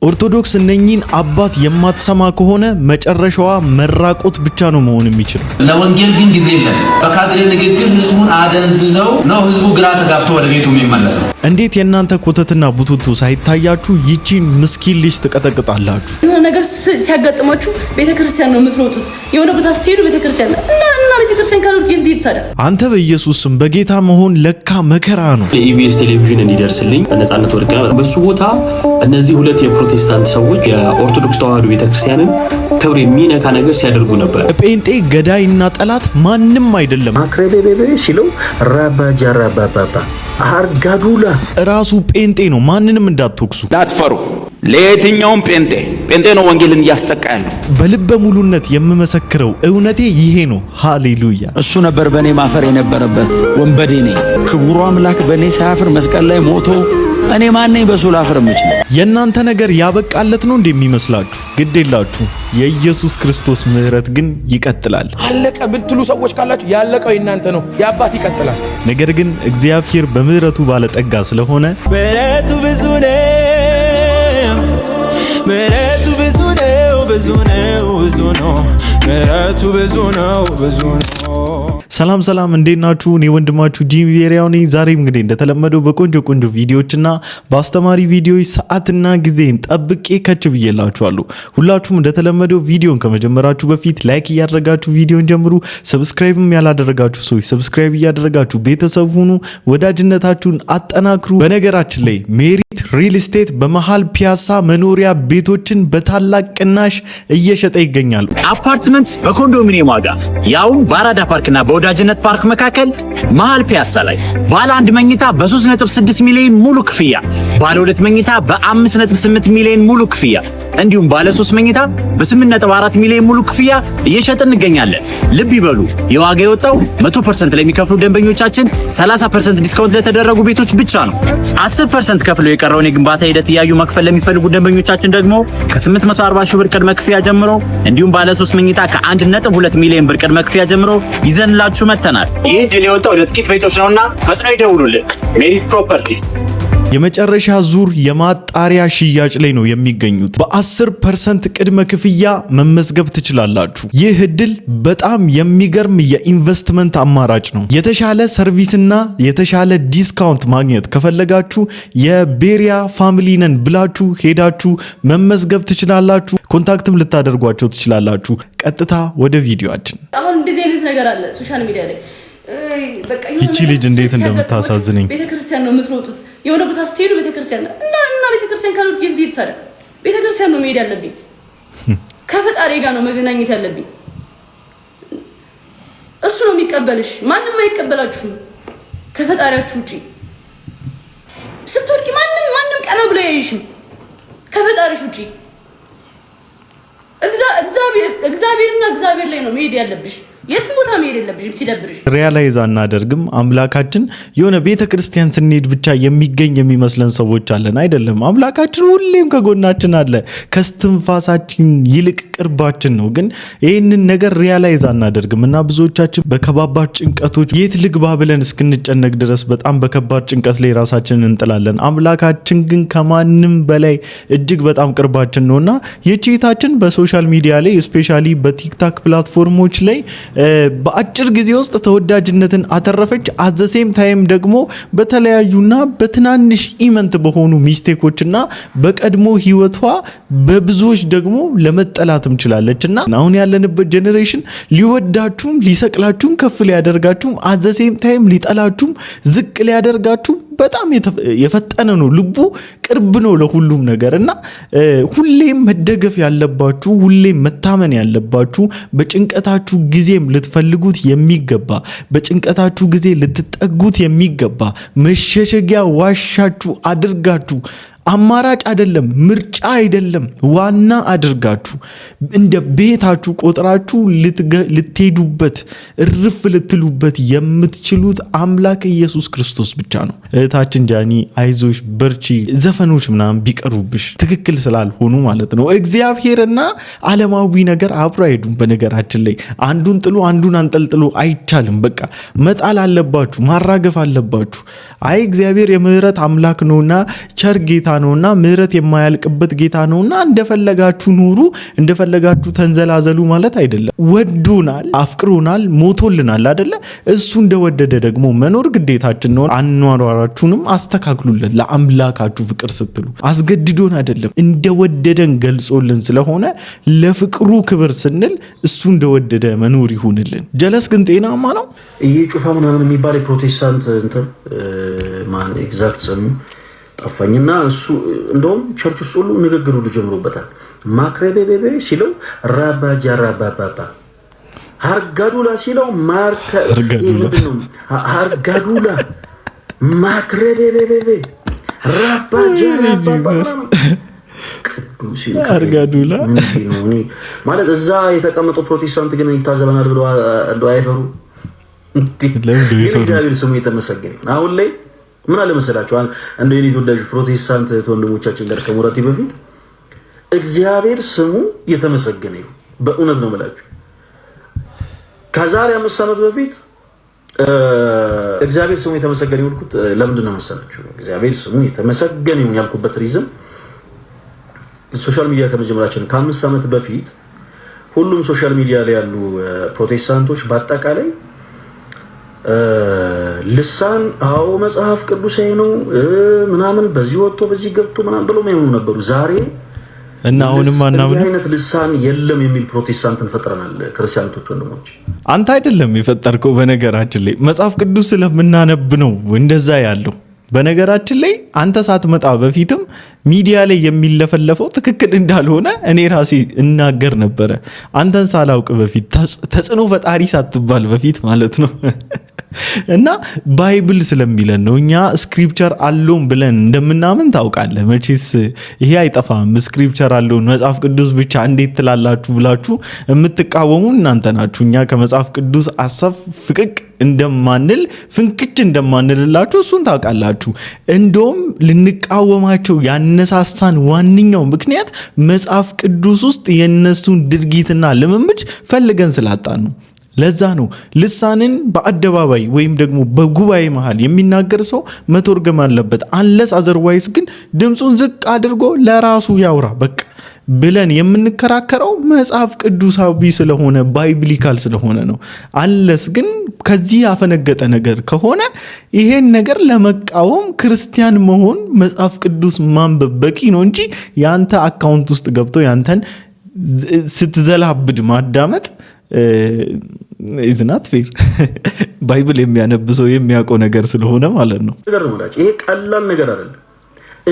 ኦርቶዶክስ እነኚህን አባት የማትሰማ ከሆነ መጨረሻዋ መራቆት ብቻ ነው መሆን የሚችለው። ለወንጌል ግን ጊዜ የለም። በካድሬ ንግግር ህዝቡን አደንዝዘው ነው ህዝቡ ግራ ተጋብቶ ወደ ቤቱ የሚመለሰው። እንዴት የእናንተ ኮተትና ቡቱቱ ሳይታያችሁ ይቺን ምስኪን ልጅ ትቀጠቅጣላችሁ? የሆነ ነገር ሲያጋጥማችሁ ቤተክርስቲያን ነው የምትሮጡት። የሆነ ቦታ ስትሄዱ ቤተክርስቲያን እና ቤተክርስቲያን ካሉ እንዴት ታዲያ? አንተ በኢየሱስ ስም በጌታ መሆን ለካ መከራ ነው። ኢቢኤስ ቴሌቪዥን እንዲደርስልኝ በነጻነት ወርቅ በሱ ቦታ እነዚህ ሁለት የፕሮቴስታንት ሰዎች የኦርቶዶክስ ተዋህዶ ቤተክርስቲያንን ክብር የሚነካ ነገር ሲያደርጉ ነበር። ጴንጤ ገዳይና ጠላት ማንም አይደለም። አክሬቤቤ ሲለው ራባጃራባባባ አርጋዱላ ራሱ ጴንጤ ነው። ማንንም እንዳትወቅሱ። ላትፈሩ። ለየትኛውም ጴንጤ ነው ወንጌልን እያስጠቃ ያለው። በልበ ሙሉነት የምመሰክረው እውነቴ ይሄ ነው። ሃሌሉያ። እሱ ነበር በኔ ማፈር የነበረበት። ወንበዴ ነኝ። ክቡሩ አምላክ በኔ ሳያፍር መስቀል ላይ ሞቶ እኔ ማን ነኝ በሱ ላፍር የምችል? የእናንተ ነገር ያበቃለት ነው እንደሚመስላችሁ? ግድ የላችሁ። የኢየሱስ ክርስቶስ ምህረት ግን ይቀጥላል። አለቀ ብትሉ ሰዎች ካላችሁ ያለቀው የእናንተ ነው። የአባት ይቀጥላል። ነገር ግን እግዚአብሔር በምህረቱ ባለጠጋ ስለሆነ ምህረቱ ብዙ ነው፣ ምህረቱ ብዙ ነው፣ ብዙ ነው፣ ብዙ ነው፣ ምህረቱ ብዙ ነው፣ ብዙ ነው። ሰላም ሰላም፣ እንዴት ናችሁ? እኔ ወንድማችሁ ጂሚ ቬሪያው ነኝ። ዛሬም እንግዲህ እንደተለመደው በቆንጆ ቪዲዮዎችና በአስተማሪ ቪዲዮዎች ሰዓትና ጊዜን ጠብቄ ከች ብዬላችኋለሁ። ሁላችሁም እንደተለመደው ቪዲዮን ከመጀመራችሁ በፊት ላይክ እያደረጋችሁ ቪዲዮን ጀምሩ። ሰብስክራይብም ያላደረጋችሁ ሰዎች ሰብስክራይብ እያደረጋችሁ ቤተሰብ ሁኑ። ወዳጅነታችሁን አጠናክሩ። በነገራችን ላይ ሜሪት ሪል ስቴት በመሃል ፒያሳ መኖሪያ ቤቶችን በታላቅ ቅናሽ እየሸጠ ይገኛል። አፓርትመንት በኮንዶሚኒየም ዋጋ ያውም በአራዳ ፓርክና በወዳጅነት ፓርክ መካከል መሃል ፒያሳ ላይ ባለ 1 መኝታ በ3.6 ሚሊዮን ሙሉ ክፍያ፣ ባለ 2 መኝታ በ5.8 ሚሊዮን ሙሉ ክፍያ እንዲሁም ባለ 3 መኝታ በ8.4 ሚሊዮን ሙሉ ክፍያ እየሸጥን እንገኛለን። ልብ ይበሉ፣ የዋጋ የወጣው 100% ለሚከፍሉ ደንበኞቻችን 30% ዲስካውንት ለተደረጉ ቤቶች ብቻ ነው። 10% ከፍለው የቀረውን የግንባታ ሂደት እያዩ መክፈል ለሚፈልጉ ደንበኞቻችን ደግሞ ከ840 ሺህ ብር ቅድመ ክፍያ ጀምሮ እንዲሁም ባለ 3 መኝታ ከ1.2 ሚሊዮን ብር ቅድመ ክፍያ ጀምሮ ይዘንላችሁ መተናል። ይህ ድል የወጣው ለጥቂት ቤቶች ነውና ፈጥነው ይደውሉልን። ሜሪት ፕሮፐርቲስ የመጨረሻ ዙር የማጣሪያ ሽያጭ ላይ ነው የሚገኙት። በ10% ቅድመ ክፍያ መመዝገብ ትችላላችሁ። ይህ እድል በጣም የሚገርም የኢንቨስትመንት አማራጭ ነው። የተሻለ ሰርቪስና የተሻለ ዲስካውንት ማግኘት ከፈለጋችሁ የቤሪያ ፋሚሊ ነን ብላችሁ ሄዳችሁ መመዝገብ ትችላላችሁ። ኮንታክትም ልታደርጓቸው ትችላላችሁ። ቀጥታ ወደ ቪዲዮአችን። አሁን እንደዚህ አይነት ነገር አለ ሶሻል ሚዲያ ላይ። በቃ ይቺ ልጅ እንዴት እንደምታሳዝነኝ። ቤተክርስቲያን ነው የምትሮጡት። የሆነ ቦታ ስትሄዱ ቤተክርስቲያን እና ቤተክርስቲያን ካሉ የት ታዲያ? ቤተክርስቲያን ነው መሄድ ያለብኝ። ከፈጣሪ ጋር ነው መገናኘት ያለብኝ። እሱ ነው የሚቀበልሽ። ማንም አይቀበላችሁም ከፈጣሪያችሁ ውጪ። ስትወርቂ ማንም ቀና ብሎ ያይሽም ከፈጣሪሽ ውጪ። እግዚአብሔርና እግዚአብሔር ላይ ነው መሄድ ያለብሽ። የትም ቦታ መሄድ የለብሽም ሲደብርሽ። ሪያላይዝ አናደርግም። አምላካችን የሆነ ቤተክርስቲያን ስንሄድ ብቻ የሚገኝ የሚመስለን ሰዎች አለን። አይደለም። አምላካችን ሁሌም ከጎናችን አለ። ከስትንፋሳችን ይልቅ ቅርባችን ነው። ግን ይህንን ነገር ሪያላይዝ አናደርግም እና ብዙዎቻችን በከባባድ ጭንቀቶች የት ልግባ ብለን እስክንጨነቅ ድረስ በጣም በከባድ ጭንቀት ላይ ራሳችንን እንጥላለን። አምላካችን ግን ከማንም በላይ እጅግ በጣም ቅርባችን ነውና የቼታችን በሶሻል ሚዲያ ላይ ስፔሻሊ በቲክታክ ፕላትፎርሞች ላይ በአጭር ጊዜ ውስጥ ተወዳጅነትን አተረፈች። አዘሴም ታይም ደግሞ በተለያዩና በትናንሽ ኢመንት በሆኑ ሚስቴኮችና በቀድሞ ህይወቷ በብዙዎች ደግሞ ለመጠላትም ችላለችና አሁን ያለንበት ጄኔሬሽን ሊወዳችሁም ሊሰቅላችሁም ከፍ ሊያደርጋችሁም አዘሴም ታይም ሊጠላችሁም ዝቅ ሊያደርጋችሁም በጣም የፈጠነ ነው። ልቡ ቅርብ ነው ለሁሉም ነገር እና ሁሌም መደገፍ ያለባችሁ፣ ሁሌም መታመን ያለባችሁ፣ በጭንቀታችሁ ጊዜም ልትፈልጉት የሚገባ፣ በጭንቀታችሁ ጊዜ ልትጠጉት የሚገባ መሸሸጊያ ዋሻችሁ አድርጋችሁ አማራጭ አይደለም፣ ምርጫ አይደለም፣ ዋና አድርጋችሁ እንደ ቤታችሁ ቆጥራችሁ ልትሄዱበት እርፍ ልትሉበት የምትችሉት አምላክ ኢየሱስ ክርስቶስ ብቻ ነው። እህታችን ጃኒ አይዞሽ በርቺ ዘፈኖች ምናምን ቢቀሩብሽ ትክክል ስላልሆኑ ማለት ነው። እግዚአብሔርና ዓለማዊ ነገር አብሮ አይሄዱም። በነገራችን ላይ አንዱን ጥሉ አንዱን አንጠልጥሉ አይቻልም። በቃ መጣል አለባችሁ፣ ማራገፍ አለባችሁ። አይ እግዚአብሔር የምህረት አምላክ ነውና ቸር ጌታ ነውና ምህረት የማያልቅበት ጌታ ነውና እንደፈለጋችሁ ኑሩ እንደፈለጋችሁ ተንዘላዘሉ ማለት አይደለም። ወዶናል፣ አፍቅሮናል፣ ሞቶልናል አይደለ? እሱ እንደወደደ ደግሞ መኖር ግዴታችን ነው። አኗኗራችሁንም አስተካክሉለት ለአምላካችሁ ፍቅር ስትሉ። አስገድዶን አይደለም፣ እንደወደደን ገልጾልን ስለሆነ ለፍቅሩ ክብር ስንል እሱ እንደወደደ መኖር ይሁንልን። ጀለስ ግን ጤናማ ነው። ጩፋ ምናምን የሚባል የፕሮቴስታንት እንትን ማን ኤግዛክት ስሙ ጠፋኝና እሱ እንደውም ቸርች ውስጥ ሁሉ ንግግሩ ጀምሮበታል። ማክረቤቤቤ ሲለው ራባጃ ራባባባ ሃርጋዱላ ሲለው ሃርጋዱላ ማክረቤቤቤ ራባጃ ራባባባ ሃርጋዱላ ማለት እዛ የተቀመጡ ፕሮቴስታንት ግን ይታዘበናል ብለው እንደው አይፈሩ። እግዚአብሔር ስሙ የተመሰገነ። አሁን ላይ ምን አለ መሰላችሁ እንደ የኔ ተወዳጅ ፕሮቴስታንት ወንድሞቻችን ጋር ከሞራቴ በፊት እግዚአብሔር ስሙ የተመሰገነ ይሁን። በእውነት ነው የምላችሁ። ከዛሬ 5 ዓመት በፊት እግዚአብሔር ስሙ የተመሰገነ ይሁን። ለምንድን ነው መሰላችሁ እግዚአብሔር ስሙ የተመሰገነ ይሁን ያልኩበት ሪዝም ሶሻል ሚዲያ ከመጀመራችን ከ5 ዓመት በፊት ሁሉም ሶሻል ሚዲያ ላይ ያሉ ፕሮቴስታንቶች በአጠቃላይ ልሳን አዎ መጽሐፍ ቅዱሳዊ ነው ምናምን በዚህ ወጥቶ በዚህ ገብቶ ምናምን ብለው ማይሆኑ ነበሩ። ዛሬ እና አሁንም ማናምን አይነት ልሳን የለም የሚል ፕሮቴስታንትን ፈጥረናል። ክርስቲያኖች ወንድሞች አንተ አይደለም የፈጠርከው። በነገራችን ላይ መጽሐፍ ቅዱስ ስለምናነብ ነው እንደዛ ያለው። በነገራችን ላይ አንተ ሳትመጣ በፊትም ሚዲያ ላይ የሚለፈለፈው ትክክል እንዳልሆነ እኔ ራሴ እናገር ነበረ። አንተን ሳላውቅ በፊት ተጽዕኖ ፈጣሪ ሳትባል በፊት ማለት ነው። እና ባይብል ስለሚለን ነው። እኛ ስክሪፕቸር አለውን ብለን እንደምናምን ታውቃለህ መቼስ። ይሄ አይጠፋም። ስክሪፕቸር አለውን መጽሐፍ ቅዱስ ብቻ እንዴት ትላላችሁ ብላችሁ የምትቃወሙ እናንተ ናችሁ። እኛ ከመጽሐፍ ቅዱስ አሰፍ ፍቅቅ እንደማንል ፍንክች እንደማንልላችሁ እሱን ታውቃላችሁ። እንደውም ልንቃወማቸው ያነሳሳን ዋነኛው ምክንያት መጽሐፍ ቅዱስ ውስጥ የነሱን ድርጊትና ልምምድ ፈልገን ስላጣን ነው። ለዛ ነው ልሳንን በአደባባይ ወይም ደግሞ በጉባኤ መሃል የሚናገር ሰው መተርጎም አለበት። አንለስ አዘርዋይስ ግን ድምፁን ዝቅ አድርጎ ለራሱ ያውራ በቃ ብለን የምንከራከረው መጽሐፍ ቅዱሳዊ ስለሆነ ባይብሊካል ስለሆነ ነው። አንለስ ግን ከዚህ ያፈነገጠ ነገር ከሆነ ይሄን ነገር ለመቃወም ክርስቲያን መሆን መጽሐፍ ቅዱስ ማንበብ በቂ ነው እንጂ ያንተ አካውንት ውስጥ ገብቶ ያንተን ስትዘላብድ ማዳመጥ ኢዝናት ፌር። ባይብል የሚያነብሰው የሚያውቀው ነገር ስለሆነ ማለት ነው። ይሄ ቀላል ነገር አይደለም።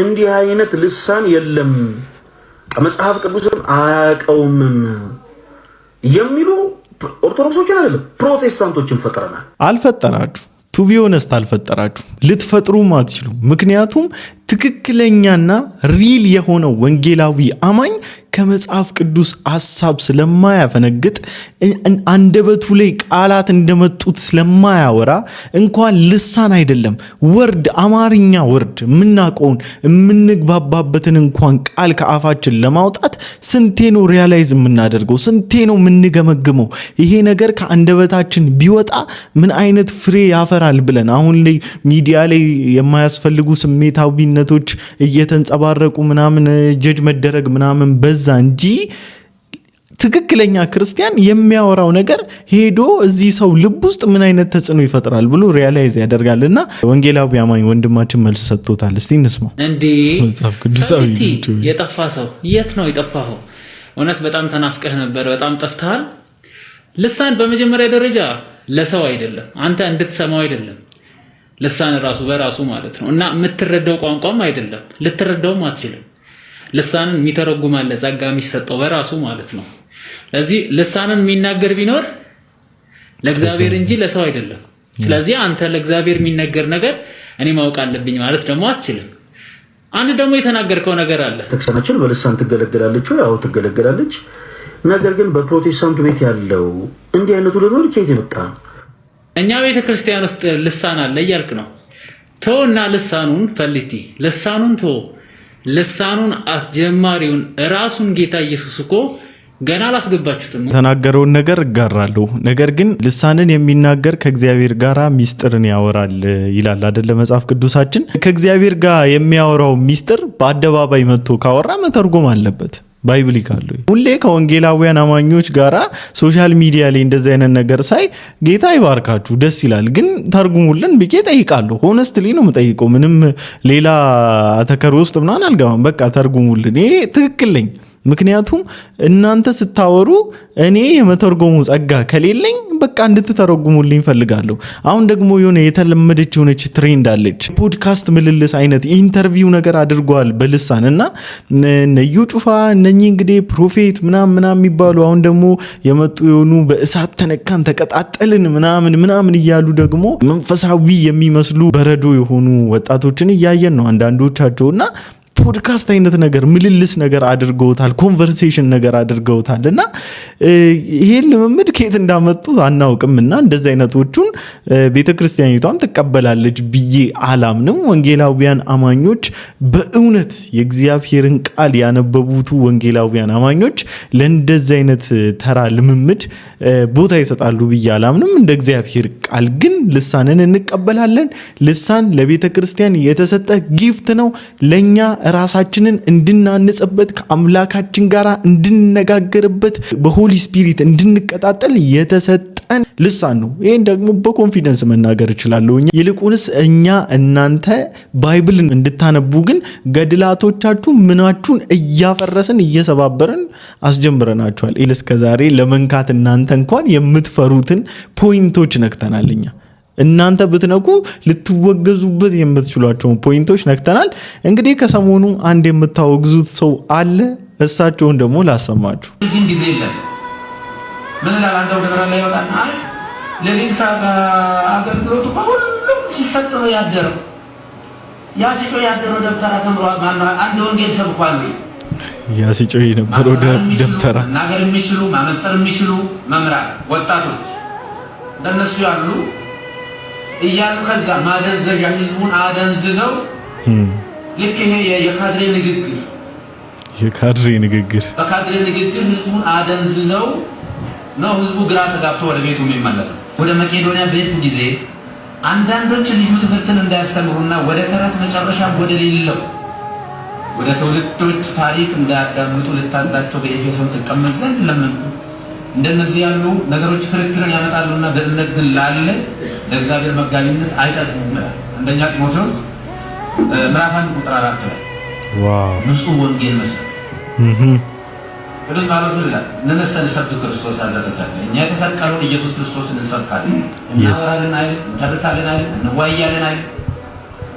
እንዲህ አይነት ልሳን የለም መጽሐፍ ቅዱስን አያውቀውም የሚሉ ኦርቶዶክሶችን አይደለም ፕሮቴስታንቶችን ፈጥረናል። አልፈጠራችሁ ቱ ቢ ሆነስት አልፈጠራችሁ፣ ልትፈጥሩም አትችሉ። ምክንያቱም ትክክለኛና ሪል የሆነው ወንጌላዊ አማኝ ከመጽሐፍ ቅዱስ ሐሳብ ስለማያፈነግጥ አንደበቱ ላይ ቃላት እንደመጡት ስለማያወራ እንኳን ልሳን አይደለም ወርድ አማርኛ ወርድ የምናውቀውን የምንግባባበትን እንኳን ቃል ከአፋችን ለማውጣት ስንቴ ነው ሪያላይዝ የምናደርገው? ስንቴ ነው የምንገመግመው? ይሄ ነገር ከአንደበታችን ቢወጣ ምን አይነት ፍሬ ያፈራል ብለን አሁን ላይ ሚዲያ ላይ የማያስፈልጉ ስሜታዊነቶች እየተንጸባረቁ ምናምን ጀጅ መደረግ ምናምን በዛ እንጂ ትክክለኛ ክርስቲያን የሚያወራው ነገር ሄዶ እዚህ ሰው ልብ ውስጥ ምን አይነት ተጽዕኖ ይፈጥራል ብሎ ሪያላይዝ ያደርጋልና ወንጌላዊ አማኝ ወንድማችን መልስ ሰጥቶታል። እስቲ እንስማው። እንዴ መጽሐፍ ቅዱሳዊ የጠፋ ሰው የት ነው የጠፋኸው? እውነት በጣም ተናፍቀህ ነበር፣ በጣም ጠፍተሃል። ልሳን በመጀመሪያ ደረጃ ለሰው አይደለም፣ አንተ እንድትሰማው አይደለም። ልሳን ራሱ በራሱ ማለት ነው እና የምትረዳው ቋንቋም አይደለም፣ ልትረዳውም አትችልም። ልሳንን የሚተረጉም አለ ጸጋ የሚሰጠው በራሱ ማለት ነው። ስለዚህ ልሳንን የሚናገር ቢኖር ለእግዚአብሔር እንጂ ለሰው አይደለም። ስለዚህ አንተ ለእግዚአብሔር የሚነገር ነገር እኔ ማወቅ አለብኝ ማለት ደግሞ አትችልም። አንድ ደግሞ የተናገርከው ነገር አለ። ተክሰናችን በልሳን ትገለገላለች ወይ? አዎ ትገለገላለች። ነገር ግን በፕሮቴስታንቱ ቤት ያለው እንዲህ አይነቱ ልኖር ከየት የመጣ ነው? እኛ ቤተ ክርስቲያን ውስጥ ልሳን አለ እያልክ ነው። ተውና ልሳኑን ፈልቲ ልሳኑን ተው። ልሳኑን አስጀማሪውን ራሱን ጌታ ኢየሱስ እኮ ገና አላስገባችሁትም። ተናገረውን ነገር እጋራለሁ። ነገር ግን ልሳንን የሚናገር ከእግዚአብሔር ጋር ሚስጥርን ያወራል ይላል አይደለ መጽሐፍ ቅዱሳችን። ከእግዚአብሔር ጋር የሚያወራው ሚስጥር በአደባባይ መጥቶ ካወራ መተርጎም አለበት። ባይብሊካል ሁሌ ከወንጌላውያን አማኞች ጋራ ሶሻል ሚዲያ ላይ እንደዚህ አይነት ነገር ሳይ ጌታ ይባርካችሁ ደስ ይላል፣ ግን ተርጉሙልን ብዬ ጠይቃለሁ። ሆነስትሊ ነው የምጠይቀው። ምንም ሌላ ተከር ውስጥ ምናምን አልገባም። በቃ ተርጉሙልን። ይሄ ትክክል ነኝ። ምክንያቱም እናንተ ስታወሩ እኔ የመተርጎሙ ጸጋ ከሌለኝ በቃ እንድትተረጉሙልኝ ፈልጋለሁ። አሁን ደግሞ የሆነ የተለመደች የሆነች ትሬንድ አለች። ፖድካስት ምልልስ አይነት ኢንተርቪው ነገር አድርጓል በልሳን እና ነዩ ጩፋ እነኚህ እንግዲህ ፕሮፌት ምናምን የሚባሉ አሁን ደግሞ የመጡ የሆኑ በእሳት ተነካን ተቀጣጠልን ምናምን እያሉ ደግሞ መንፈሳዊ የሚመስሉ በረዶ የሆኑ ወጣቶችን እያየን ነው አንዳንዶቻቸውና ፖድካስት አይነት ነገር ምልልስ ነገር አድርገውታል፣ ኮንቨርሴሽን ነገር አድርገውታል። እና ይሄን ልምምድ ከየት እንዳመጡት አናውቅምና እንደዚህ አይነቶቹን ቤተክርስቲያኒቷም ተቀበላለች ብዬ አላምንም። ወንጌላውያን አማኞች በእውነት የእግዚአብሔርን ቃል ያነበቡት ወንጌላውያን አማኞች ለእንደዚህ አይነት ተራ ልምምድ ቦታ ይሰጣሉ ብዬ አላምንም። እንደ እግዚአብሔር ቃል ግን ልሳንን እንቀበላለን። ልሳን ለቤተክርስቲያን የተሰጠ ጊፍት ነው። ለኛ ራሳችንን እንድናንጽበት ከአምላካችን ጋር እንድንነጋገርበት በሆሊ ስፒሪት እንድንቀጣጠል የተሰጠን ልሳን ነው። ይሄን ደግሞ በኮንፊደንስ መናገር እችላለሁ። ይልቁንስ እኛ እናንተ ባይብልን እንድታነቡ ግን ገድላቶቻችሁ ምናችሁን እያፈረስን እየሰባበርን አስጀምረናችኋል። እስከዛሬ ለመንካት እናንተ እንኳን የምትፈሩትን ፖይንቶች ነክተናልኛ። እናንተ ብትነኩ ልትወገዙበት የምትችሏቸውን ፖይንቶች ነክተናል። እንግዲህ ከሰሞኑ አንድ የምታወግዙት ሰው አለ። እሳቸውን ደግሞ ላሰማችሁ። ግን ጊዜ የለም። ምን ላላንተ ወደ በራ ላይ ወጣና ለሊሳ አገልግሎቱ ሁሉም ሲሰጥ ነው ያደረው። ያ ሲጮ ያደረው ደብተራ ተምሯል። ማን አንድ ወንጌል ሰብኳል። ያ ሲጮ የነበረው ደብተራ ነገር የሚችሉ ማመስጠር የሚችሉ መምራን ወጣቶች እንደነሱ ያሉ እያሉ ከዛ ማደንዘዣ ህዝቡን አደንዝዘው ልክ ይሄ የካድሬ ንግግር በካድሬ ንግግር ህዝቡን አደንዝዘው ነው ህዝቡ ግራ ተጋብቶ ወደ ቤቱ የሚመለሰው። ወደ መቄዶንያ በሄድኩ ጊዜ አንዳንዶች ልዩ ትምህርትን እንዳያስተምሩና ወደ ተረት መጨረሻ ወደ ሌለው ወደ ትውልዶች ታሪክ እንዳያዳምጡ ልታዛቸው በኤፌሶን ትቀመጥ ዘንድ ለመንኩ። እንደነዚህ ያሉ ነገሮች ክርክርን ያመጣሉና በእምነት ግን ላለ ለእግዚአብሔር መጋቢነት አይጠቅሙም። አንደኛ ጢሞቴዎስ ምዕራፍ 1 ቁጥር 4 ላይ ንጹህ ወንጌል መስበክ ቅዱስ ጳውሎስ ምን ይላል? ነነሰን ሰብክ ክርስቶስ አለ ተሰቀለ። እኛ የተሰቀለውን ኢየሱስ ክርስቶስን እንሰብካለን፣ እናወራለን አይደል? እንተርታለን አይደል? እንዋያለን አይደል?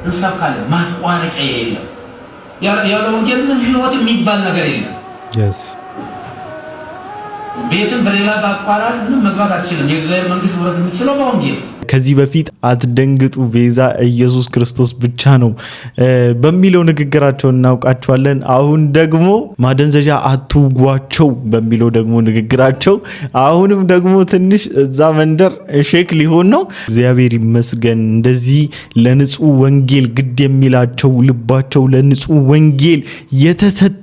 እንሰብካለን። ማቋረጫ የለም። ያለ ወንጌል ምን ህይወት የሚባል ነገር የለም። ቤትን በሌላ ባቋራጭ ምንም መግባት አትችልም። የእግዚአብሔር መንግስት ወረስ የምትችለው በወንጌል። ከዚህ በፊት አትደንግጡ ቤዛ ኢየሱስ ክርስቶስ ብቻ ነው በሚለው ንግግራቸው እናውቃቸዋለን። አሁን ደግሞ ማደንዘዣ አትውጓቸው በሚለው ደግሞ ንግግራቸው አሁንም ደግሞ ትንሽ እዛ መንደር ሼክ ሊሆን ነው። እግዚአብሔር ይመስገን እንደዚህ ለንጹህ ወንጌል ግድ የሚላቸው ልባቸው ለንጹህ ወንጌል የተሰጠ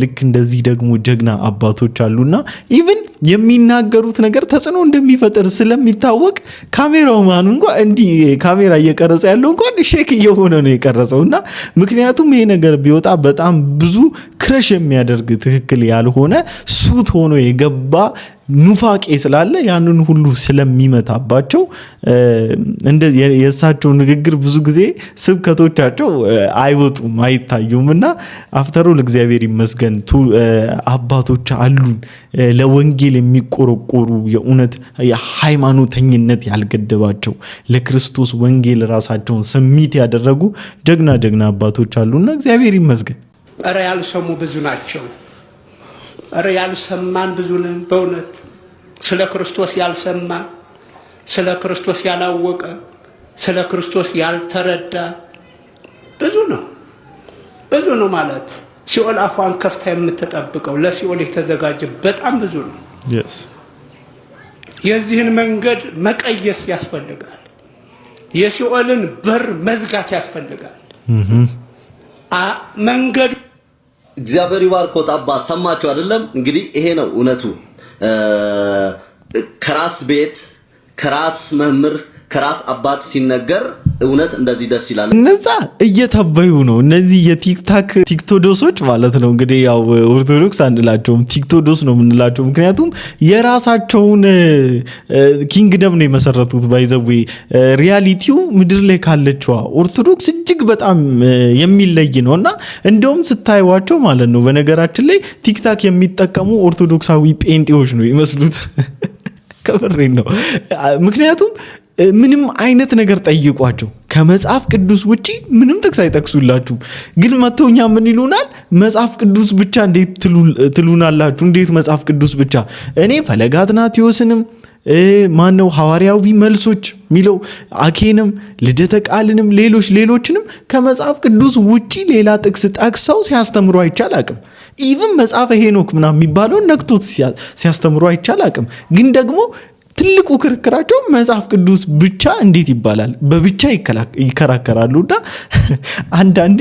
ልክ እንደዚህ ደግሞ ጀግና አባቶች አሉና ኢቭን የሚናገሩት ነገር ተጽዕኖ እንደሚፈጥር ስለሚታወቅ ካሜራው ማኑ እንኳን እንዲህ ካሜራ እየቀረጸ ያለው እንኳን ሼክ እየሆነ ነው የቀረጸውና ምክንያቱም ይሄ ነገር ቢወጣ በጣም ብዙ ክረሽ የሚያደርግ ትክክል ያልሆነ ሱት ሆኖ የገባ ኑፋቄ ስላለ ያንን ሁሉ ስለሚመታባቸው እንደ የእሳቸው ንግግር ብዙ ጊዜ ስብከቶቻቸው አይወጡም አይታዩምና አፍተሩ ለእግዚአብሔር ይመስገን አባቶች አሉን ለወንጌል የሚቆረቆሩ የእውነት የሃይማኖተኝነት ያልገደባቸው ለክርስቶስ ወንጌል ራሳቸውን ሰሚት ያደረጉ ጀግና አባቶች አሉና እግዚአብሔር ይመስገን። ኧረ ያልሰሙ ብዙ ናቸው። ኧረ ያልሰማን ብዙ ነን። በእውነት ስለ ክርስቶስ ያልሰማ፣ ስለ ክርስቶስ ያላወቀ፣ ስለ ክርስቶስ ያልተረዳ ብዙ ነው ማለት ሲኦል አፏን ከፍታ የምትጠብቀው ለሲኦል የተዘጋጀ በጣም ብዙ ነው። የዚህን መንገድ መቀየስ ያስፈልጋል። የሲኦልን በር መዝጋት ያስፈልጋል። መንገዱ እግዚአብሔር ይባርኮት አባ። ሰማችሁ አይደለም? እንግዲህ ይሄ ነው እውነቱ። ከራስ ቤት ከራስ መምህር ከራስ አባት ሲነገር እውነት እንደዚህ ደስ ይላል። እነዛ እየተበዩ ነው። እነዚህ ቲክቶዶሶች ማለት ነው። እንግዲህ ያው ኦርቶዶክስ አንላቸውም ቲክቶዶስ ነው የምንላቸው። ምክንያቱም የራሳቸውን ኪንግደም ነው የመሰረቱት። ባይዘዌ ሪያሊቲው ምድር ላይ ካለችዋ ኦርቶዶክስ እጅግ በጣም የሚለይ ነው እና እንደውም ስታይዋቸው ማለት ነው በነገራችን ላይ ቲክታክ የሚጠቀሙ ኦርቶዶክሳዊ ጴንጤዎች ነው ይመስሉት። ከበሬን ነው። ምክንያቱም ምንም አይነት ነገር ጠይቋቸው ከመጽሐፍ ቅዱስ ውጪ ምንም ጥቅስ አይጠቅሱላችሁ። ግን መተውኛ ምን ይሉናል? መጽሐፍ ቅዱስ ብቻ እንዴት ትሉናላችሁ? እንዴት መጽሐፍ ቅዱስ ብቻ? እኔ ፈለገ አትናቴዎስንም ማነው ሐዋርያዊ መልሶች ሚለው አኬንም ልደተ ቃልንም ሌሎችንም ከመጽሐፍ ቅዱስ ውጪ ሌላ ጥቅስ ጠቅሰው ሲያስተምሩ አይቻል አቅም ኢቭን መጽሐፈ ሄኖክ ምናምን የሚባለውን ነክቶት ሲያስተምሩ አይቻል አቅም። ግን ደግሞ ትልቁ ክርክራቸው መጽሐፍ ቅዱስ ብቻ እንዴት ይባላል? በብቻ ይከራከራሉና አንዳንዴ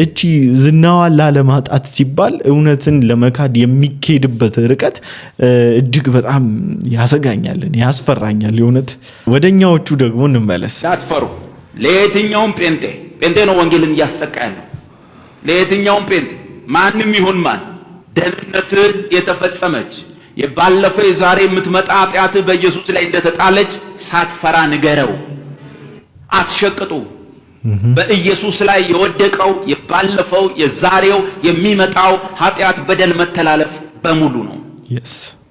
እቺ ዝናዋን ላለማጣት ሲባል እውነትን ለመካድ የሚኬድበት ርቀት እጅግ በጣም ያሰጋኛልን፣ ያስፈራኛል። የእውነት ወደኛዎቹ ደግሞ እንመለስ። አትፈሩ። ለየትኛውም ጴንጤ ነው ወንጌልን እያስጠቃ ያለው። ለየትኛውም ጴንጤ ማንም ይሁን ማን ደህንነት የተፈጸመች የባለፈው የዛሬ የምትመጣ ኃጢአት በኢየሱስ ላይ እንደተጣለች ሳትፈራ ንገረው። አትሸቅጡ። በኢየሱስ ላይ የወደቀው የባለፈው የዛሬው የሚመጣው ኃጢአት በደል መተላለፍ በሙሉ ነው።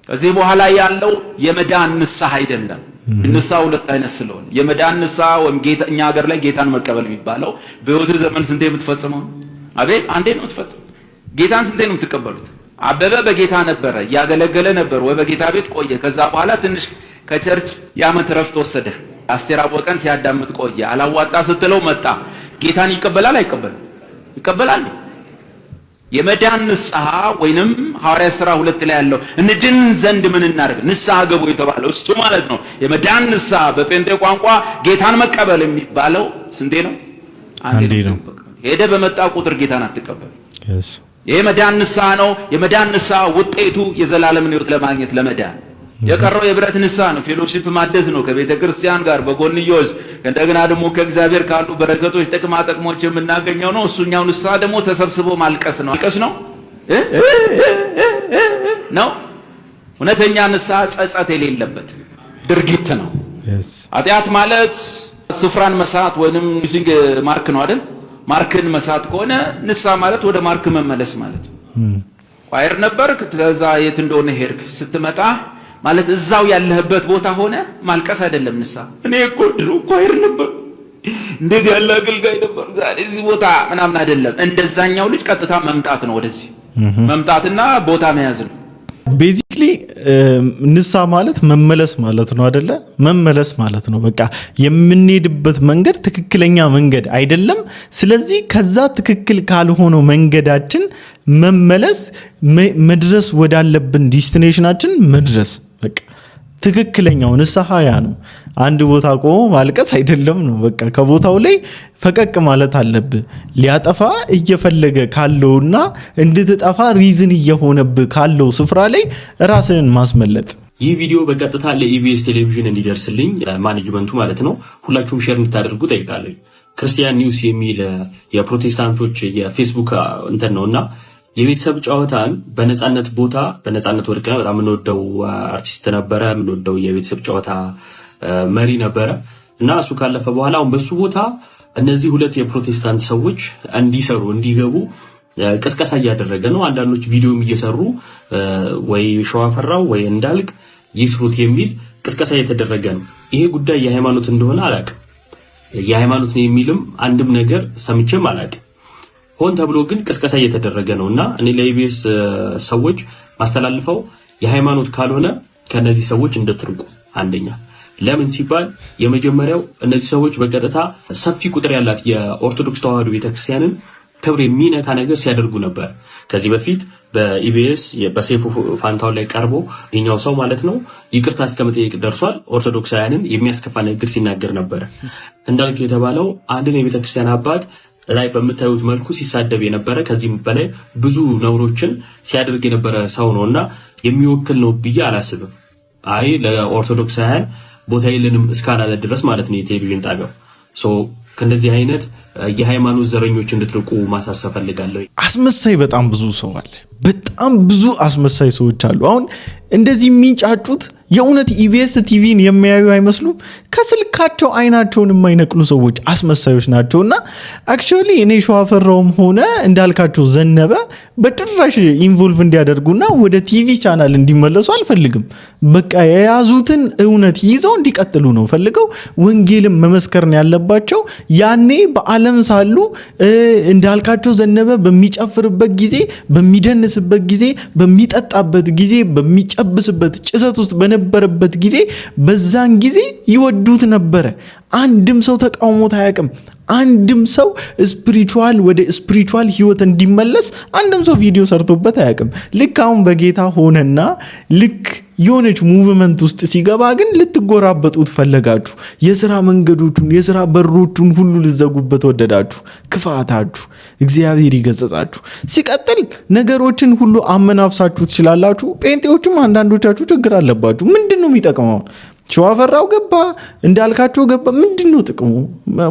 ከዚህ በኋላ ያለው የመዳን ንስሐ አይደለም። ንስሐ ሁለት አይነት ስለሆነ የመዳን ንስሐ ወይም እኛ ሀገር ላይ ጌታን መቀበል የሚባለው በሕይወት ዘመን ስንቴ የምትፈጽመው? አቤት አንዴ ነው የምትፈጽመው። ጌታን ስንቴ ነው የምትቀበሉት? አበበ በጌታ ነበረ ያገለገለ ነበር ወይ በጌታ ቤት ቆየ። ከዛ በኋላ ትንሽ ከቸርች የዓመት ረፍት ወሰደ። አስቴር አወቀን ሲያዳምጥ ቆየ። አላዋጣ ስትለው መጣ። ጌታን ይቀበላል አይቀበልም? ይቀበላል። የመዳን ንስሐ ወይንም ሐዋርያት ሥራ 2 ላይ ያለው እንድን ዘንድ ምን እናደርግ ንስሐ ገቡ የተባለው እሱ ማለት ነው። የመዳን ንስሐ በጴንጤ ቋንቋ ጌታን መቀበል የሚባለው ስንቴ ነው? አንዴ ነው። ሄደ በመጣ ቁጥር ጌታን አትቀበል። ይሄ መዳን ንስሐ ነው። የመዳን ንስሐ ውጤቱ የዘላለም ሕይወት ለማግኘት ለመዳን የቀረው የብረት ንስሐ ነው። ፌሎሺፕ ማደስ ነው ከቤተ ክርስቲያን ጋር በጎንዮሽ እንደገና ደግሞ ከእግዚአብሔር ካሉ በረከቶች ጥቅማ ጥቅሞች የምናገኘው ነው። እሱኛው ንስሐ ደግሞ ተሰብስቦ ማልቀስ ነው። ማልቀስ ነው ነው እውነተኛ ንስሐ ጸጸት የሌለበት ድርጊት ነው። ኃጢአት ማለት ስፍራን መሳት ወይንም ሚሲንግ ማርክ ነው አይደል? ማርክን መሳት ከሆነ ንስሐ ማለት ወደ ማርክ መመለስ ማለት ነው። ቋይር ነበር ከዛ የት እንደሆነ ሄድክ ስትመጣ ማለት እዛው ያለህበት ቦታ ሆነ ማልቀስ አይደለም ንስሐ። እኔ እኮ ድሮ ቋይር ነበር እንዴት ያለ አገልጋይ ነበር ዛሬ እዚህ ቦታ ምናምን አይደለም። እንደዛኛው ልጅ ቀጥታ መምጣት ነው። ወደዚህ መምጣትና ቦታ መያዝ ነው። ቤዚክሊ ንስሐ ማለት መመለስ ማለት ነው አይደለ? መመለስ ማለት ነው። በቃ የምንሄድበት መንገድ ትክክለኛ መንገድ አይደለም። ስለዚህ ከዛ ትክክል ካልሆነው መንገዳችን መመለስ፣ መድረስ ወዳለብን ዲስቲኔሽናችን መድረስ። በቃ ትክክለኛው ንስሐ ያ ነው። አንድ ቦታ ቆሞ ማልቀስ አይደለም ነው። በቃ ከቦታው ላይ ፈቀቅ ማለት አለብህ። ሊያጠፋ እየፈለገ ካለውና እንድትጠፋ ሪዝን እየሆነብህ ካለው ስፍራ ላይ ራስህን ማስመለጥ። ይህ ቪዲዮ በቀጥታ ለኢቢኤስ ቴሌቪዥን እንዲደርስልኝ ማኔጅመንቱ ማለት ነው ሁላችሁም ሼር እንድታደርጉ ጠይቃለሁ። ክርስቲያን ኒውስ የሚል የፕሮቴስታንቶች የፌስቡክ እንትን ነውና የቤተሰብ ጨዋታን በነጻነት ቦታ በነጻነት ወርቅነህ በጣም የምንወደው አርቲስት ነበረ፣ የምንወደው የቤተሰብ ጨዋታ መሪ ነበረ እና እሱ ካለፈ በኋላ አሁን በሱ ቦታ እነዚህ ሁለት የፕሮቴስታንት ሰዎች እንዲሰሩ እንዲገቡ ቅስቀሳ እያደረገ ነው። አንዳንዶች ቪዲዮም እየሰሩ ወይ ሸዋፈራው ወይ እንዳልክ ይስሩት የሚል ቅስቀሳ እየተደረገ ነው። ይሄ ጉዳይ የሃይማኖት እንደሆነ አላውቅም። የሃይማኖት ነው የሚልም አንድም ነገር ሰምቼም አላውቅም። ሆን ተብሎ ግን ቅስቀሳ እየተደረገ ነውና እኔ ለኢቢኤስ ሰዎች ማስተላልፈው የሃይማኖት ካልሆነ ከነዚህ ሰዎች እንደትርቁ። አንደኛ ለምን ሲባል የመጀመሪያው እነዚህ ሰዎች በቀጥታ ሰፊ ቁጥር ያላት የኦርቶዶክስ ተዋህዶ ቤተክርስቲያንን ክብር የሚነካ ነገር ሲያደርጉ ነበር። ከዚህ በፊት በኢቢኤስ በሰይፉ ፋንታው ላይ ቀርቦ የኛው ሰው ማለት ነው ይቅርታ እስከመጠየቅ ደርሷል። ኦርቶዶክሳውያንን የሚያስከፋ ነገር ሲናገር ነበር። እንዳልክ የተባለው አንድን የቤተክርስቲያን አባት ላይ በምታዩት መልኩ ሲሳደብ የነበረ ከዚህም በላይ ብዙ ነውሮችን ሲያደርግ የነበረ ሰው ነውና የሚወክል ነው ብዬ አላስብም። አይ ለኦርቶዶክሳውያን ቦታ የለንም እስካላለ ድረስ ማለት ነው የቴሌቪዥን ጣቢያው ከእንደዚህ አይነት የሃይማኖት ዘረኞች እንድትርቁ ማሳሰብ ፈልጋለሁ። አስመሳይ በጣም ብዙ ሰው አለ። በጣም ብዙ አስመሳይ ሰዎች አሉ። አሁን እንደዚህ የሚንጫጩት የእውነት ኢቢኤስ ቲቪን የሚያዩ አይመስሉም። ከስልካቸው አይናቸውን የማይነቅሉ ሰዎች አስመሳዮች ናቸውና አክቹአሊ እኔ ሸዋፈራውም ሆነ እንዳልካቸው ዘነበ በጭራሽ ኢንቮልቭ እንዲያደርጉና ወደ ቲቪ ቻናል እንዲመለሱ አልፈልግም። በቃ የያዙትን እውነት ይዘው እንዲቀጥሉ ነው ፈልገው። ወንጌልን መመስከር ነው ያለባቸው። ያኔ በዓለም ሳሉ እንዳልካቸው ዘነበ በሚጨፍርበት ጊዜ፣ በሚደንስበት ጊዜ፣ በሚጠጣበት ጊዜ፣ በሚጨብስበት ጭሰት ውስጥ በነበረበት ጊዜ በዛን ጊዜ ይወዱት ነበረ። አንድም ሰው ተቃውሞት አያውቅም። አንድም ሰው ስፒሪቹዋል ወደ ስፒሪቹዋል ህይወት እንዲመለስ አንድም ሰው ቪዲዮ ሰርቶበት አያውቅም። ልክ አሁን በጌታ ሆነና ልክ የሆነች ሙቭመንት ውስጥ ሲገባ ግን ልትጎራበጡት ፈለጋችሁ። የሥራ መንገዶቹን የሥራ በሮቹን ሁሉ ልዘጉበት ወደዳችሁ። ክፋታችሁ እግዚአብሔር ይገሰጻችሁ። ሲቀጥል ነገሮችን ሁሉ አመናፍሳችሁ ትችላላችሁ። ጴንጤዎችም አንዳንዶቻችሁ ችግር አለባችሁ። ምንድነው የሚጠቅመው? ሸዋፈራው ገባ እንዳልካቸው ገባ። ምንድነው ጥቅሙ?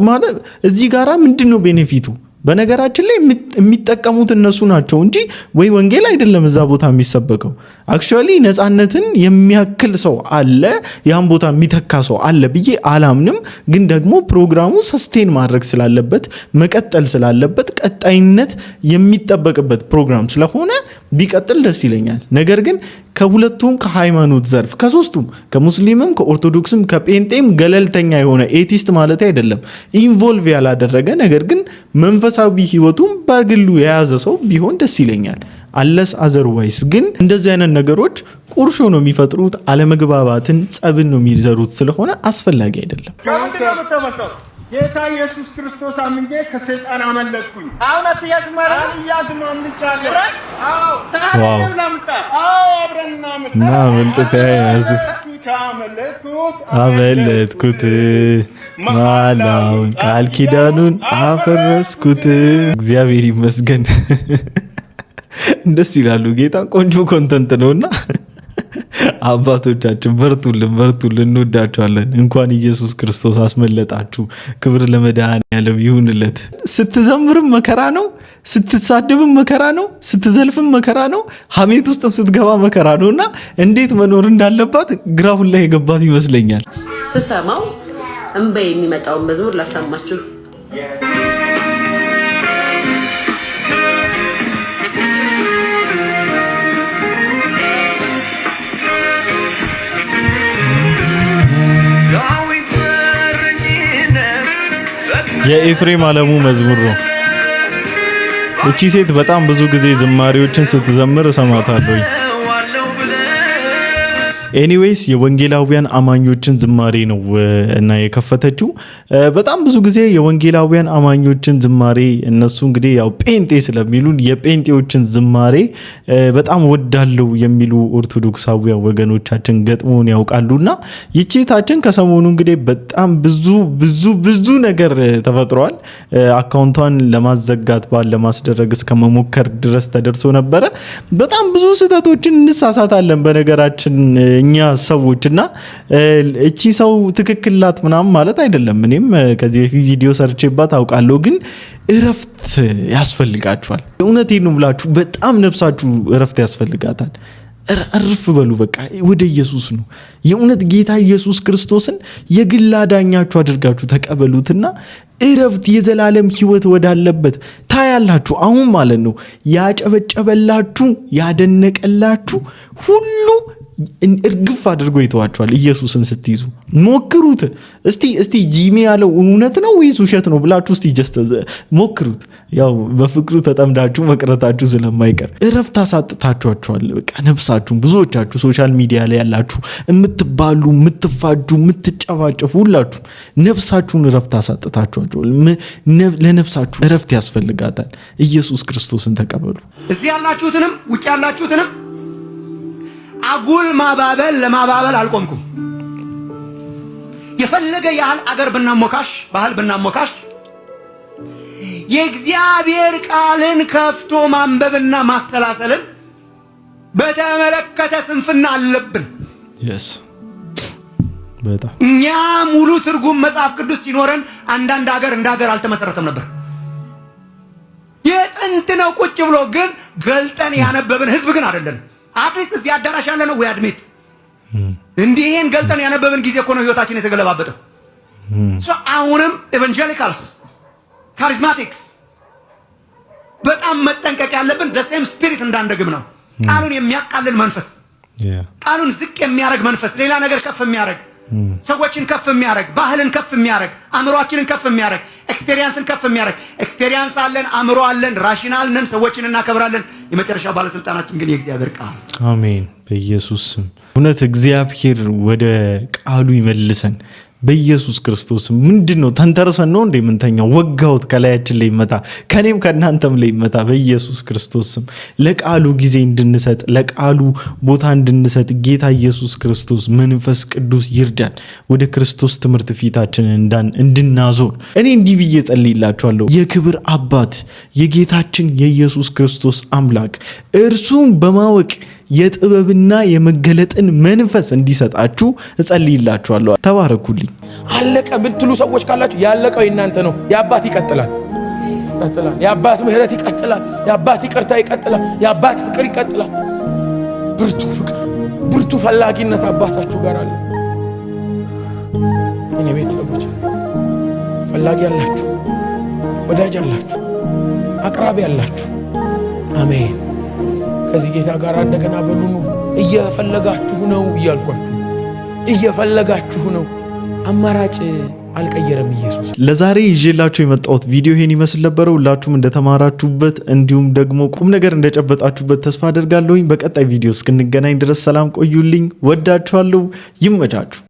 ማለት እዚህ ጋራ ምንድነው ቤኔፊቱ? በነገራችን ላይ የሚጠቀሙት እነሱ ናቸው እንጂ ወይ ወንጌል አይደለም እዛ ቦታ የሚሰበከው። አክቹአሊ ነፃነትን የሚያክል ሰው አለ፣ ያን ቦታ የሚተካ ሰው አለ ብዬ አላምንም። ግን ደግሞ ፕሮግራሙ ሰስቴን ማድረግ ስላለበት መቀጠል ስላለበት ቀጣይነት የሚጠበቅበት ፕሮግራም ስለሆነ ቢቀጥል ደስ ይለኛል። ነገር ግን ከሁለቱም ከሃይማኖት ዘርፍ ከሶስቱም ከሙስሊምም ከኦርቶዶክስም ከጴንጤም ገለልተኛ የሆነ ኤቲስት ማለት አይደለም ኢንቮልቭ ያላደረገ ነገር ግን መንፈሳዊ ህይወቱም በግሉ የያዘ ሰው ቢሆን ደስ ይለኛል። አለስ አዘርዋይስ ግን እንደዚህ አይነት ነገሮች ቁርሾ ነው የሚፈጥሩት፣ አለመግባባትን፣ ጸብን ነው የሚዘሩት። ስለሆነ አስፈላጊ አይደለም። ጌታ ኢየሱስ ክርስቶስ አምኜ ከሰይጣን አመለጥኩኝ። አሁን አትያዝማራ ያዝማምልጫለሁ። ዋው አብረና መልጠታያዝ አመለጥኩት ማላውን ቃል ኪዳኑን አፈረስኩት። እግዚአብሔር ይመስገን። ደስ ይላሉ። ጌታ ቆንጆ ኮንተንት ነውና አባቶቻችን በርቱልን፣ እንወዳቸዋለን። እንኳን ኢየሱስ ክርስቶስ አስመለጣችሁ። ክብር ለመድኃኔዓለም ይሁንለት። ስትዘምርም መከራ ነው፣ ስትሳደብም መከራ ነው፣ ስትዘልፍም መከራ ነው፣ ሐሜት ውስጥ ስትገባ መከራ ነውና እንዴት መኖር እንዳለባት ግራሁን ላይ የገባት ይመስለኛል። ስሰማው እንባ የሚመጣውን መዝሙር ላሰማችሁ። የኤፍሬም አለሙ መዝሙር ነው። እቺ ሴት በጣም ብዙ ጊዜ ዝማሬዎችን ስትዘምር እሰማታለሁ። ኤኒዌይስ የወንጌላውያን አማኞችን ዝማሬ ነው እና የከፈተችው። በጣም ብዙ ጊዜ የወንጌላውያን አማኞችን ዝማሬ እነሱ እንግዲህ ያው ጴንጤ ስለሚሉን የጴንጤዎችን ዝማሬ በጣም ወዳለው የሚሉ ኦርቶዶክሳውያን ወገኖቻችን ገጥሞን ያውቃሉና ይቺታችን ከሰሞኑ እንግዲህ በጣም ብዙ ነገር ተፈጥሯል። አካውንቷን ለማዘጋት ባል ለማስደረግ እስከ መሞከር ድረስ ተደርሶ ነበረ። በጣም ብዙ ስህተቶችን እንሳሳታለን በነገራችን እኛ ሰዎችና እቺ ሰው ትክክላት ምናምን ማለት አይደለም። እኔም ከዚህ በፊት ቪዲዮ ሰርቼባት አውቃለሁ። ግን እረፍት ያስፈልጋችኋል። እውነቴን ነው ብላችሁ በጣም ነፍሳችሁ እረፍት ያስፈልጋታል። እርፍ በሉ። በቃ ወደ ኢየሱስ ነው። የእውነት ጌታ ኢየሱስ ክርስቶስን የግል አዳኛችሁ አድርጋችሁ ተቀበሉትና እረፍት የዘላለም ህይወት ወዳለበት ታያላችሁ። አሁን ማለት ነው ያጨበጨበላችሁ ያደነቀላችሁ ሁሉ እርግፍ አድርጎ ይተዋቸዋል። ኢየሱስን ስትይዙ ሞክሩት። እስቲ ጂሚ ያለው እውነት ነው ወይስ ውሸት ነው ብላችሁ እስቲ ጀስት ሞክሩት። ያው በፍቅሩ ተጠምዳችሁ መቅረታችሁ ስለማይቀር እረፍት አሳጥታችኋል። በቃ ነፍሳችሁን ብዙዎቻችሁ ሶሻል ሚዲያ ላይ ያላችሁ የምትባሉ፣ የምትፋጁ፣ የምትጨፋጨፉ ሁላችሁ ነፍሳችሁን እረፍት አሳጥታችኋል። ለነፍሳችሁ እረፍት ያስፈልጋታል። ኢየሱስ ክርስቶስን ተቀበሉ። እዚህ ያላችሁትንም ውጭ ያላችሁትንም አጉል ማባበል ለማባበል አልቆምኩም። የፈለገ ያህል አገር ብናሞካሽ ባህል ብናሞካሽ የእግዚአብሔር ቃልን ከፍቶ ማንበብና ማሰላሰልን በተመለከተ ስንፍና አለብን። በጣም እኛ ሙሉ ትርጉም መጽሐፍ ቅዱስ ሲኖረን አንዳንድ ሀገር እንደ ሀገር አልተመሰረተም ነበር። የጥንት ነው ቁጭ ብሎ ግን ገልጠን ያነበብን ህዝብ ግን አይደለን። አትሊስት እዚህ አዳራሽ ያለ ነው ወይ አድሜት እንዲህን ገልጠን ያነበብን ጊዜ እኮ ነው ህይወታችን የተገለባበጠው። አሁንም ኤቫንጀሊካልስ ካሪዝማቲክስ በጣም መጠንቀቅ ያለብን ደሴም ስፒሪት እንዳንደግም ነው። ቃሉን የሚያቃልል መንፈስ፣ ቃሉን ዝቅ የሚያደርግ መንፈስ፣ ሌላ ነገር ከፍ የሚያደርግ ሰዎችን ከፍ የሚያደርግ ባህልን ከፍ የሚያደርግ አእምሮአችንን ከፍ የሚያደርግ ኤክስፔሪየንስን ከፍ የሚያደርግ ኤክስፔሪየንስ አለን፣ አእምሮ አለን፣ ራሽናል ነን፣ ሰዎችን እናከብራለን። የመጨረሻ ባለስልጣናችን ግን የእግዚአብሔር ቃል። አሜን። በኢየሱስ ስም እውነት እግዚአብሔር ወደ ቃሉ ይመልሰን። በኢየሱስ ክርስቶስ ምንድነው ተንተርሰን ነው እንደ ምንተኛው ወጋውት ከላያችን ላይ ይመታ ከኔም ከናንተም ላይ ይመታ በኢየሱስ ክርስቶስ ስም። ለቃሉ ጊዜ እንድንሰጥ ለቃሉ ቦታ እንድንሰጥ ጌታ ኢየሱስ ክርስቶስ መንፈስ ቅዱስ ይርዳን። ወደ ክርስቶስ ትምህርት ፊታችንን እንድናዞር እኔ እንዲህ ብዬ ጸልይላችኋለሁ። የክብር አባት የጌታችን የኢየሱስ ክርስቶስ አምላክ እርሱን በማወቅ የጥበብና የመገለጥን መንፈስ እንዲሰጣችሁ እጸልይላችኋለሁ። ተባረኩልኝ። አለቀ ምትሉ ሰዎች ካላችሁ ያለቀው እናንተ ነው። የአባት ይቀጥላል። የአባት ምህረት ይቀጥላል። የአባት ይቅርታ ይቀጥላል። የአባት ፍቅር ይቀጥላል። ብርቱ ፍቅር፣ ብርቱ ፈላጊነት አባታችሁ ጋር አለ። እኔ ቤተሰቦች ፈላጊ ያላችሁ፣ ወዳጅ ያላችሁ፣ አቅራቢ ያላችሁ አሜን። ከዚህ ጌታ ጋር እንደገና በሉኑ። እየፈለጋችሁ ነው እያልኳችሁ እየፈለጋችሁ ነው። አማራጭ አልቀየረም ኢየሱስ። ለዛሬ ይዤላችሁ የመጣሁት ቪዲዮ ይሄን ይመስል ነበር። ሁላችሁም እንደተማራችሁበት እንዲሁም ደግሞ ቁም ነገር እንደጨበጣችሁበት ተስፋ አደርጋለሁኝ። በቀጣይ ቪዲዮ እስክንገናኝ ድረስ ሰላም ቆዩልኝ። ወዳችኋለሁ። ይመቻችሁ።